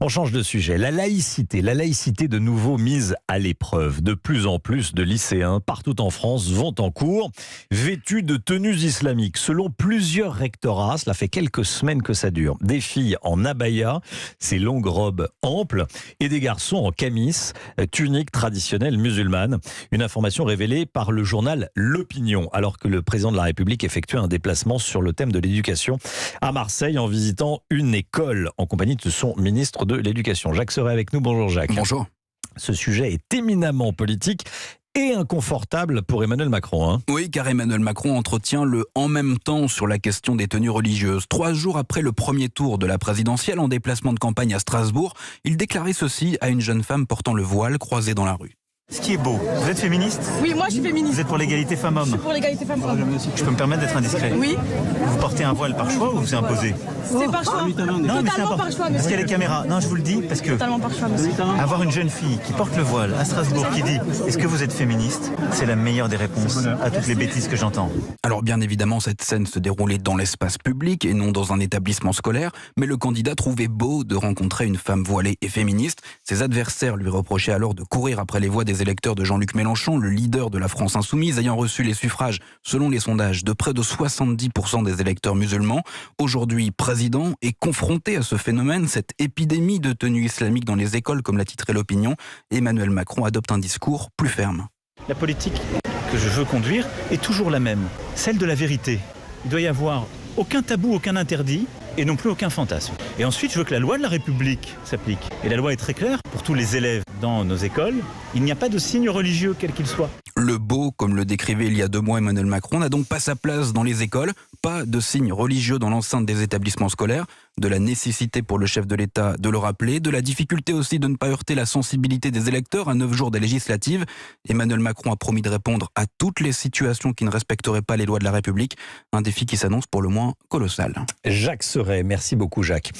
On change de sujet. La laïcité de nouveau mise à l'épreuve. De plus en plus de lycéens partout en France vont en cours vêtus de tenues islamiques. Selon plusieurs rectorats, cela fait quelques semaines que ça dure. Des filles en abaya, ces longues robes amples, et des garçons en camis, tunique traditionnelle musulmane. Une information révélée par le journal L'Opinion, alors que le président de la République effectuait un déplacement sur le thème de l'éducation à Marseille en visitant une école en compagnie de son ministre de l'Éducation. Jacques Serret avec nous. Bonjour Jacques. Bonjour. Ce sujet est éminemment politique et inconfortable pour Emmanuel Macron. Oui, car Emmanuel Macron entretient le « en même temps » sur la question des tenues religieuses. 3 jours après le premier tour de la présidentielle, en déplacement de campagne à Strasbourg, il déclarait ceci à une jeune femme portant le voile croisée dans la rue. Ce qui est beau, vous êtes féministe ? Oui, moi je suis féministe. Vous êtes pour l'égalité femmes-hommes ? Je suis pour l'égalité femmes-hommes. Je peux me permettre d'être indiscret ? Oui. Vous portez un voile par choix ou vous imposez ? C'est par choix. Non, mais c'est Totalement important. par choix, Parce monsieur. qu'il y a les caméras. Non, je vous le dis parce que Totalement par choix, monsieur. avoir une jeune fille qui porte le voile à Strasbourg qui dit « Est-ce que vous êtes féministe ?» C'est la meilleure des réponses à toutes les bêtises que j'entends. Alors bien évidemment, cette scène se déroulait dans l'espace public et non dans un établissement scolaire, mais le candidat trouvait beau de rencontrer une femme voilée et féministe. Ses adversaires lui reprochaient alors de courir après les voix des électeurs de Jean-Luc Mélenchon, le leader de la France insoumise, ayant reçu les suffrages, selon les sondages, de près de 70% des électeurs musulmans. Aujourd'hui président et confronté à ce phénomène, cette épidémie de tenues islamiques dans les écoles, comme l'a titré L'Opinion, Emmanuel Macron adopte un discours plus ferme. La politique que je veux conduire est toujours la même, celle de la vérité. Il doit y avoir aucun tabou, aucun interdit et non plus aucun fantasme. Et ensuite, je veux que la loi de la République s'applique. Et la loi est très claire pour tous les élèves dans nos écoles. Il n'y a pas de signe religieux, quel qu'il soit. Le beau, comme le décrivait il y a 2 mois Emmanuel Macron, n'a donc pas sa place dans les écoles, pas de signes religieux dans l'enceinte des établissements scolaires, de la nécessité pour le chef de l'État de le rappeler, de la difficulté aussi de ne pas heurter la sensibilité des électeurs à 9 jours des législatives. Emmanuel Macron a promis de répondre à toutes les situations qui ne respecteraient pas les lois de la République, un défi qui s'annonce pour le moins colossal. Jacques Serret, merci beaucoup Jacques.